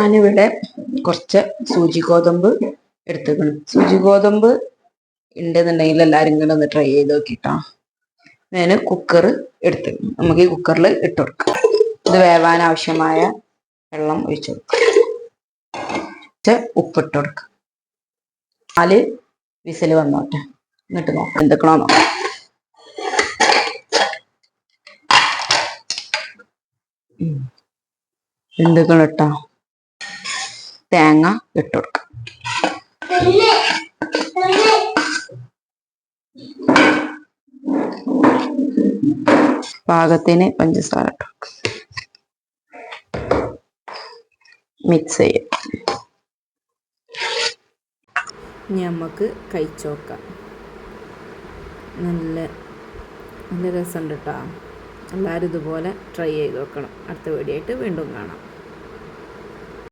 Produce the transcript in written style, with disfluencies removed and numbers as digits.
ഞാനിവിടെ കുറച്ച് സൂചി ഗോതമ്പ് എടുത്തേക്കണം. സൂചി ഗോതമ്പ് ഉണ്ടെന്നുണ്ടെങ്കിൽ എല്ലാവരും ഇങ്ങനെ ഒന്ന് ട്രൈ ചെയ്ത് നോക്കിട്ടോ. ഞാൻ കുക്കർ എടുത്തേക്കണം. നമുക്ക് ഈ കുക്കറിൽ ഇട്ട് കൊടുക്കാം. ഇത് വേവാൻ ആവശ്യമായ വെള്ളം ഒഴിച്ചു കൊടുക്കാം. ഉപ്പിട്ട് കൊടുക്കാം. 4 വിസിൽ വന്നോട്ടെ. എന്നിട്ട് നോക്കാം എന്തൊക്കെയാണോ നോക്കാം. എന്തൊക്കെയാണ് ഇട്ടാ തേങ്ങ ഇട്ട് കൊടുക്കാം. പാകത്തിന് പഞ്ചസാര ഇട്ട് കൊടുക്കാം. മിക്സ് ചെയ്യാം. ഇനി നമുക്ക് കഴിച്ചു നോക്കാം. നല്ല രസമുണ്ട് കേട്ടോ. എല്ലാവരും ഇതുപോലെ ട്രൈ ചെയ്ത് നോക്കണം. അടുത്ത വീഡിയോ ആയിട്ട് വീണ്ടും കാണാം.